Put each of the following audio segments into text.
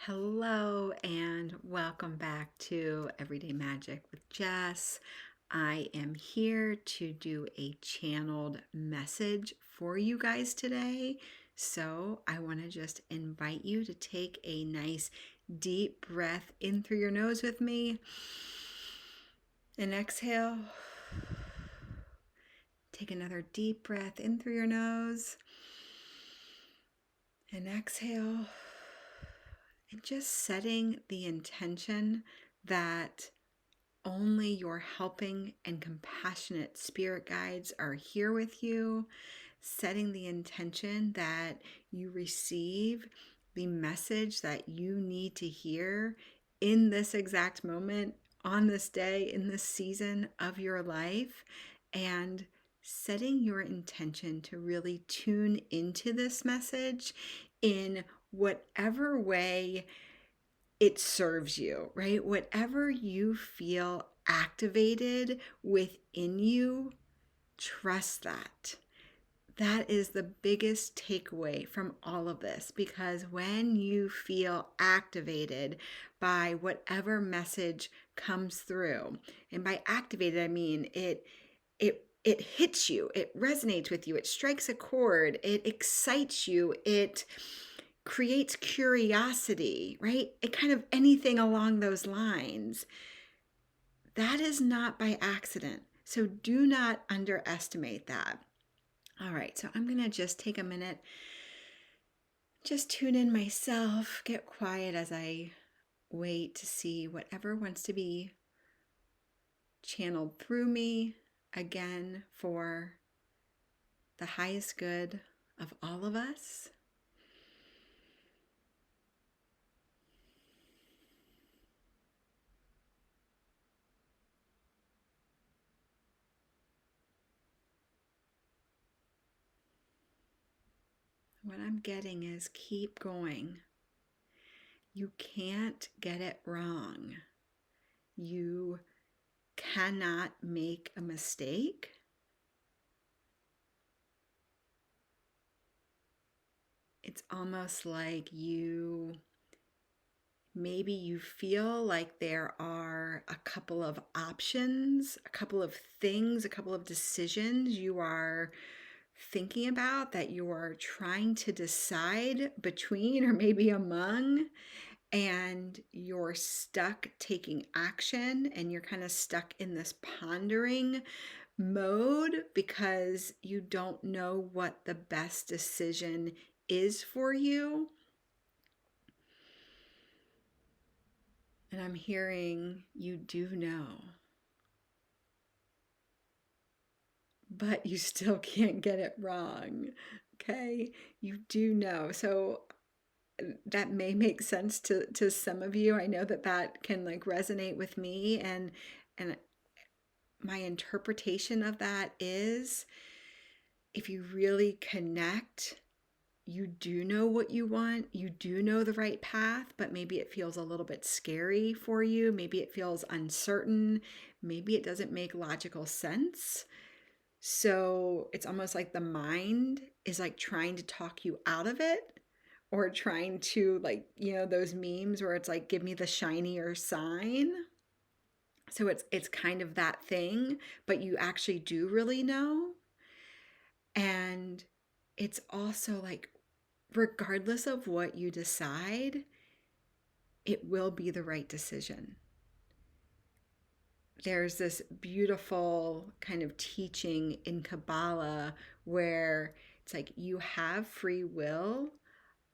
Hello and welcome back to Everyday Magic with Jess. I am here to do a channeled message for you guys today. So I want to just invite you to take a nice deep breath in through your nose with me and exhale. Take another deep breath in through your nose and exhale. And just setting the intention that only your helping and compassionate spirit guides are here with you, setting the intention that you receive the message that you need to hear in this exact moment, on this day, in this season of your life, and setting your intention to really tune into this message in whatever way it serves you, right? Whatever you feel activated within you, trust that. That is the biggest takeaway from all of this, because when you feel activated by whatever message comes through, and by activated I mean it hits you, it resonates with you, it strikes a chord, it excites you, it creates curiosity, right? It kind of anything along those lines. That is not by accident. So do not underestimate that. All right, so I'm going to just take a minute, just tune in myself, get quiet as I wait to see whatever wants to be channeled through me again for the highest good of all of us. What I'm getting is keep going. You can't get it wrong. You cannot make a mistake. It's almost like maybe you feel like there are a couple of options, a couple of things, a couple of decisions you are thinking about that you are trying to decide between or maybe among, and you're stuck taking action and you're kind of stuck in this pondering mode because you don't know what the best decision is for you. And I'm hearing you do know, but you still can't get it wrong. Okay? You do know. So that may make sense to some of you. I know that can like resonate with me, and my interpretation of that is if you really connect, you do know what you want, you do know the right path, but maybe it feels a little bit scary for you, maybe it feels uncertain, maybe it doesn't make logical sense. So it's almost like the mind is like trying to talk you out of it, or trying to, like, those memes where it's like, give me the shinier sign. So it's kind of that thing, but you actually do really know. And it's also like, regardless of what you decide, it will be the right decision. There's this beautiful kind of teaching in Kabbalah where it's like you have free will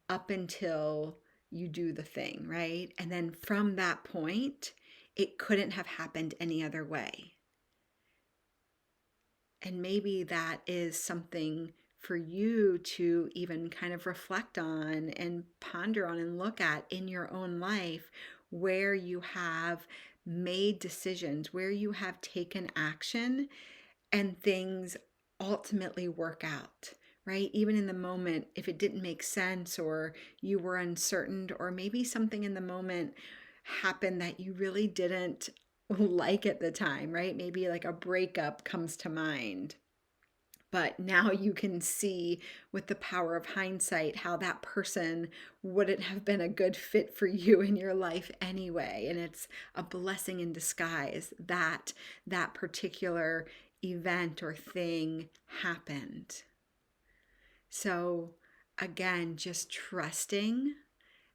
up until you do the thing, right? And then from that point, it couldn't have happened any other way. And maybe that is something for you to even kind of reflect on and ponder on and look at in your own life, where you have made decisions, where you have taken action and things ultimately work out, right? Even in the moment, if it didn't make sense or you were uncertain, or maybe something in the moment happened that you really didn't like at the time, right? Maybe like a breakup comes to mind. But now you can see with the power of hindsight how that person wouldn't have been a good fit for you in your life anyway. And it's a blessing in disguise that that particular event or thing happened. So, again, just trusting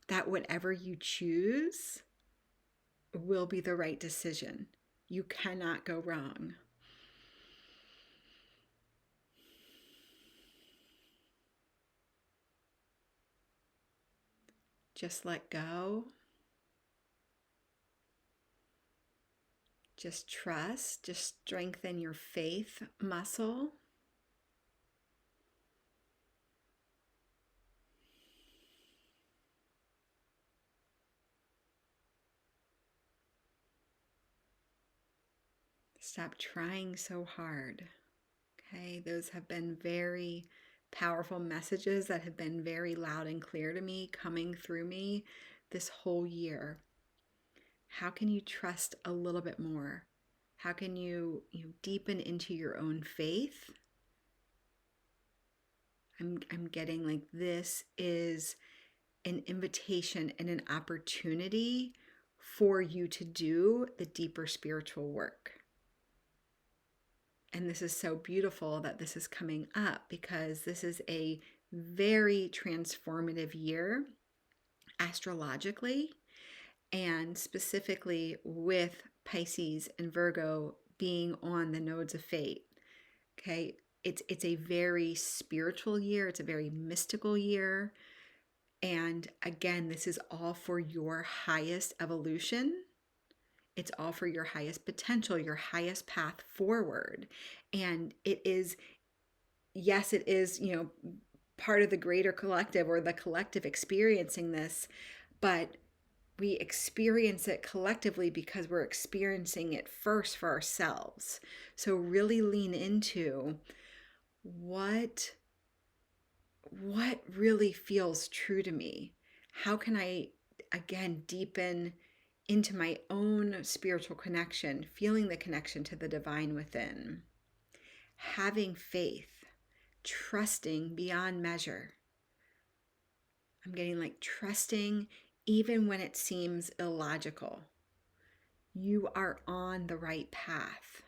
that whatever you choose will be the right decision. You cannot go wrong. Just let go. Just trust. Just strengthen your faith muscle. Stop trying so hard. Okay, those have been very powerful messages that have been very loud and clear to me, coming through me this whole year. How can you trust a little bit more? How can you deepen into your own faith? I'm getting like this is an invitation and an opportunity for you to do the deeper spiritual work. And this is so beautiful that this is coming up because this is a very transformative year astrologically, and specifically with Pisces and Virgo being on the nodes of fate. Okay, it's a very spiritual year, it's a very mystical year. And again, this is all for your highest evolution. It's all for your highest potential, your highest path forward. And it is, yes, it is, part of the greater collective or the collective experiencing this, but we experience it collectively because we're experiencing it first for ourselves. So really lean into what really feels true to me. How can I, again, deepen into my own spiritual connection, feeling the connection to the divine within, having faith, trusting beyond measure. I'm getting like trusting even when it seems illogical. You are on the right path.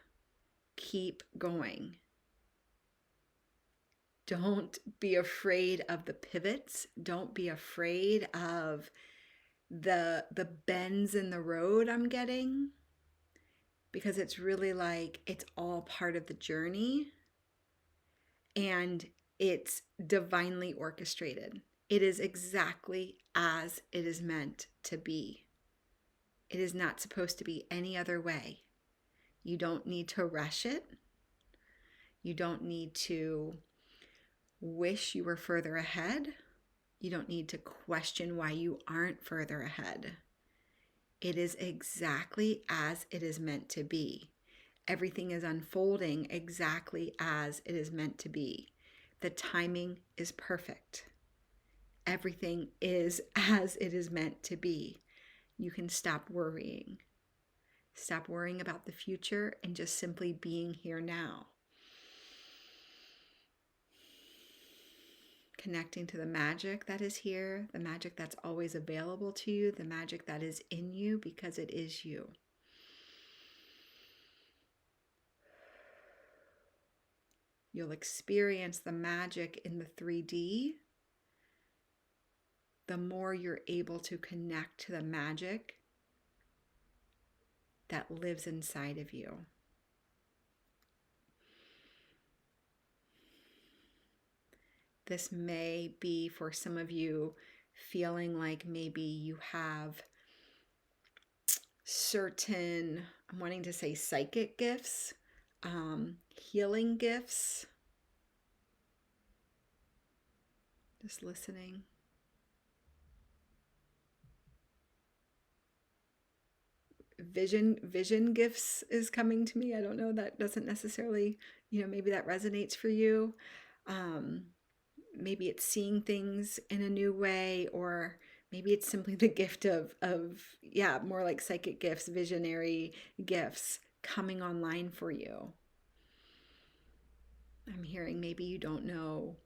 Keep going. Don't be afraid of the pivots. Don't be afraid of the bends in the road I'm getting, because it's really like it's all part of the journey and it's divinely orchestrated. It is exactly as it is meant to be. It is not supposed to be any other way. You don't need to rush it. You don't need to wish you were further ahead. You don't need to question why you aren't further ahead. It is exactly as it is meant to be. Everything is unfolding exactly as it is meant to be. The timing is perfect. Everything is as it is meant to be. You can stop worrying. Stop worrying about the future and just simply being here now. Connecting to the magic that is here, the magic that's always available to you, the magic that is in you because it is you. You'll experience the magic in the 3D. The more you're able to connect to the magic that lives inside of you. This may be for some of you feeling like maybe you have certain, I'm wanting to say psychic gifts, healing gifts. Just listening. Vision gifts is coming to me. I don't know, that doesn't necessarily, maybe that resonates for you. Maybe it's seeing things in a new way, or maybe it's simply the gift of more like psychic gifts, visionary gifts coming online for you. I'm hearing maybe you don't know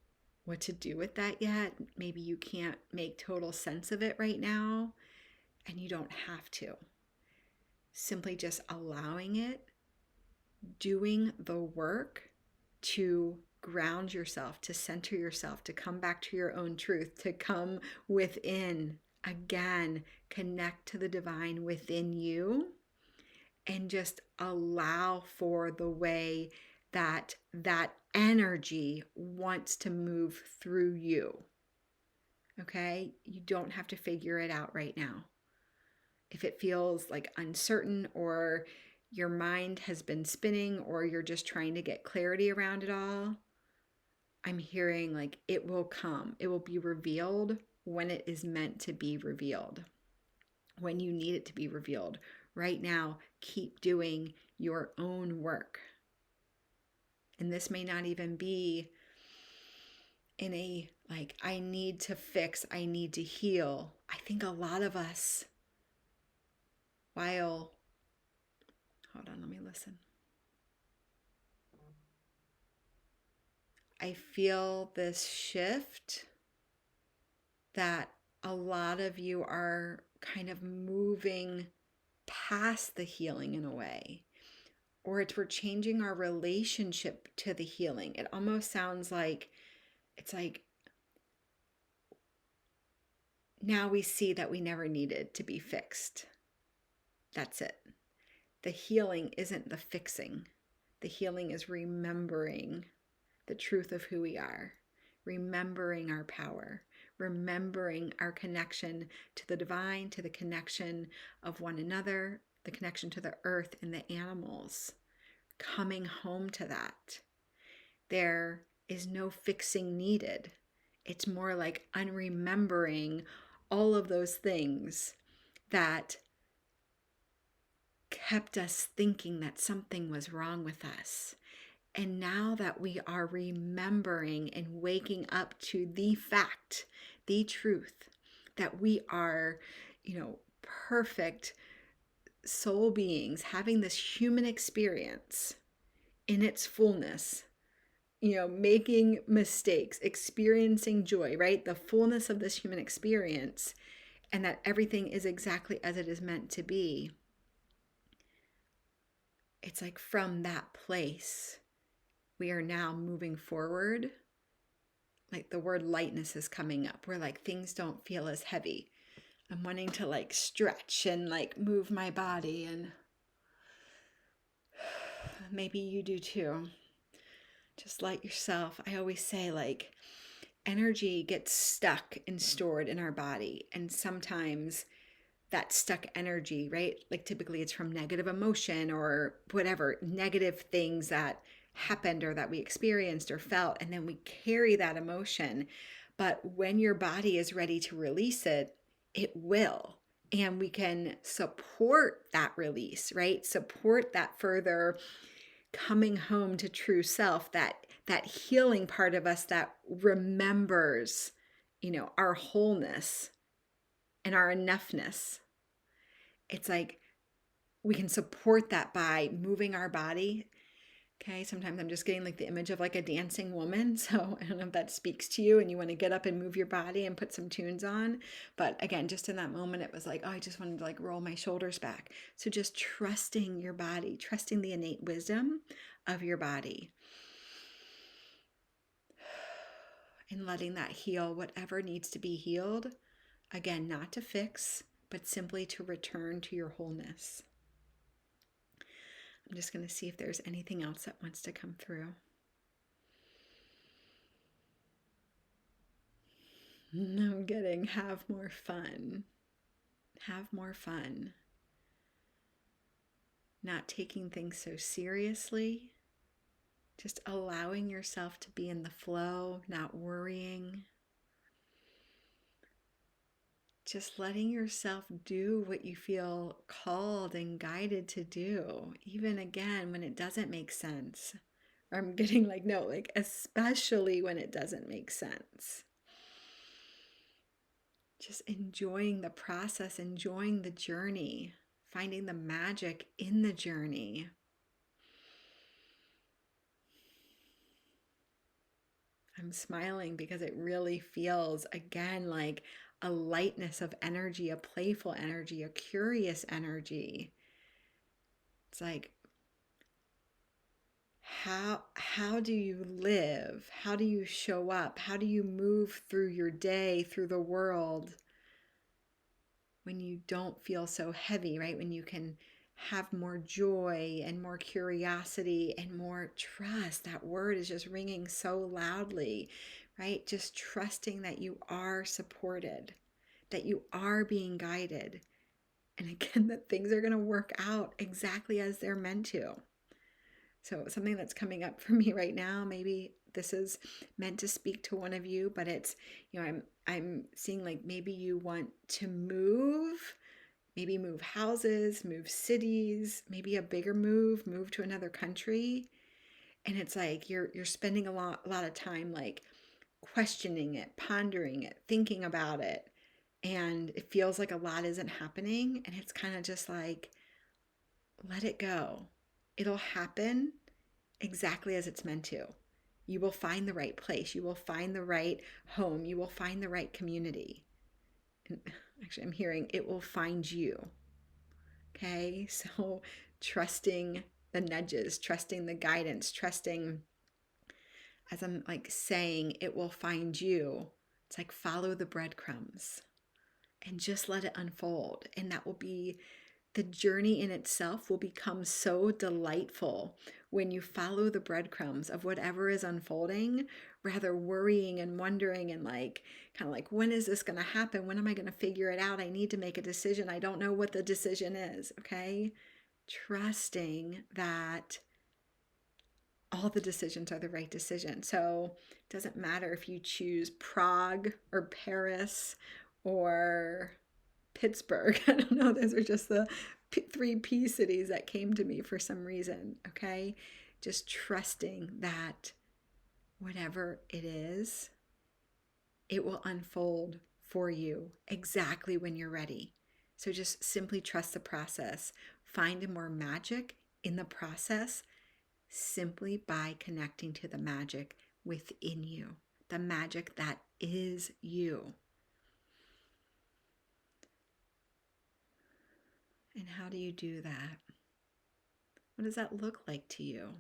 what to do with that yet. Maybe you can't make total sense of it right now, and you don't have to. Simply just allowing it, doing the work to ground yourself, to center yourself, to come back to your own truth, to come within, again, connect to the divine within you, and just allow for the way that that energy wants to move through you. Okay? You don't have to figure it out right now. If it feels like uncertain, or your mind has been spinning, or you're just trying to get clarity around it all, I'm hearing like it will come. It will be revealed when it is meant to be revealed, when you need it to be revealed. Right now, keep doing your own work. And this may not even be in a like, I need to fix, I need to heal. I think a lot of us, hold on, let me listen. I feel this shift that a lot of you are kind of moving past the healing in a way, or we're changing our relationship to the healing. It almost sounds like it's like now we see that we never needed to be fixed. That's it. The healing isn't the fixing. The healing is remembering the truth of who we are, remembering our power, remembering our connection to the divine, to the connection of one another, the connection to the earth and the animals, coming home to that. There is no fixing needed. It's more like unremembering all of those things that kept us thinking that something was wrong with us. And now that we are remembering and waking up to the fact, the truth, that we are, perfect soul beings having this human experience in its fullness, making mistakes, experiencing joy, right? The fullness of this human experience, and that everything is exactly as it is meant to be. It's like from that place, we are now moving forward. Like the word lightness is coming up. We're like, things don't feel as heavy. I'm wanting to like stretch and like move my body, and maybe you do too. Just let yourself. I always say like energy gets stuck and stored in our body. And sometimes that stuck energy, right? Like typically it's from negative emotion or whatever, negative things that happened or that we experienced or felt. And then we carry that emotion. But when your body is ready to release it, it will. And we can support that release, right? Support that further coming home to true self, that healing part of us that remembers, our wholeness and our enoughness. It's like we can support that by moving our body. Okay, sometimes I'm just getting like the image of like a dancing woman. So I don't know if that speaks to you and you want to get up and move your body and put some tunes on. But again, just in that moment, it was like, oh, I just wanted to like roll my shoulders back. So just trusting your body, trusting the innate wisdom of your body, and letting that heal whatever needs to be healed. Again, not to fix, but simply to return to your wholeness. I'm just going to see if there's anything else that wants to come through. I'm getting have more fun. Have more fun. Not taking things so seriously. Just allowing yourself to be in the flow, not worrying. Just letting yourself do what you feel called and guided to do, even again when it doesn't make sense. Or I'm getting like, no, like especially when it doesn't make sense. Just enjoying the process, enjoying the journey, finding the magic in the journey. I'm smiling because it really feels, again, like a lightness of energy, a playful energy, a curious energy. It's like, how do you live? How do you show up? How do you move through your day, through the world when you don't feel so heavy, right? When you can have more joy and more curiosity and more trust. That word is just ringing so loudly, right? Just trusting that you are supported, that you are being guided. And again, that things are going to work out exactly as they're meant to. So something that's coming up for me right now, maybe this is meant to speak to one of you, but it's, I'm seeing like maybe you want to move, maybe move houses, move cities, maybe a bigger move to another country. And it's like you're spending a lot of time like questioning it, pondering it, thinking about it. And it feels like a lot isn't happening. And it's kind of just like, let it go. It'll happen exactly as it's meant to. You will find the right place. You will find the right home. You will find the right community. And actually, I'm hearing it will find you. Okay, so trusting the nudges, trusting the guidance, trusting, as I'm like saying, it will find you. It's like follow the breadcrumbs and just let it unfold. And that will be the journey in itself will become so delightful when you follow the breadcrumbs of whatever is unfolding, rather worrying and wondering and like, kind of like, when is this going to happen? When am I going to figure it out? I need to make a decision. I don't know what the decision is. Okay. Trusting that all the decisions are the right decision. So it doesn't matter if you choose Prague or Paris or Pittsburgh. I don't know. Those are just the 3P cities that came to me for some reason. Okay. Just trusting that whatever it is, it will unfold for you exactly when you're ready. So just simply trust the process. Find more magic in the process simply by connecting to the magic within you, the magic that is you. And how do you do that? What does that look like to you?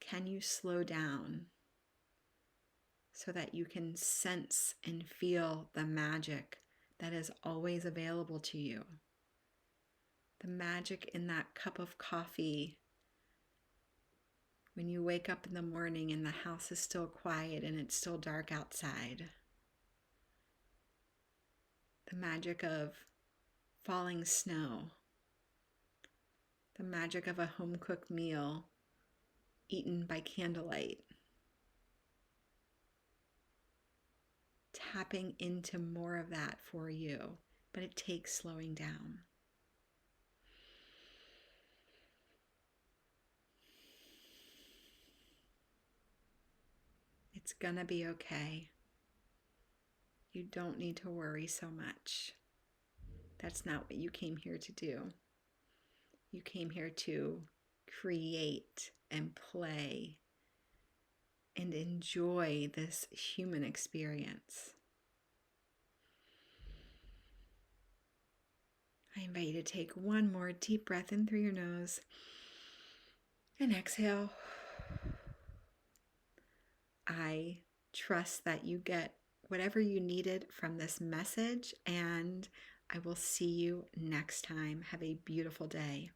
Can you slow down so that you can sense and feel the magic that is always available to you? The magic in that cup of coffee when you wake up in the morning and the house is still quiet and it's still dark outside. The magic of falling snow. The magic of a home-cooked meal eaten by candlelight. Tapping into more of that for you, but it takes slowing down. It's gonna be okay. You don't need to worry so much. That's not what you came here to do. You came here to create and play and enjoy this human experience. I invite you to take one more deep breath in through your nose and exhale. I trust that you get whatever you needed from this message, and I will see you next time. Have a beautiful day.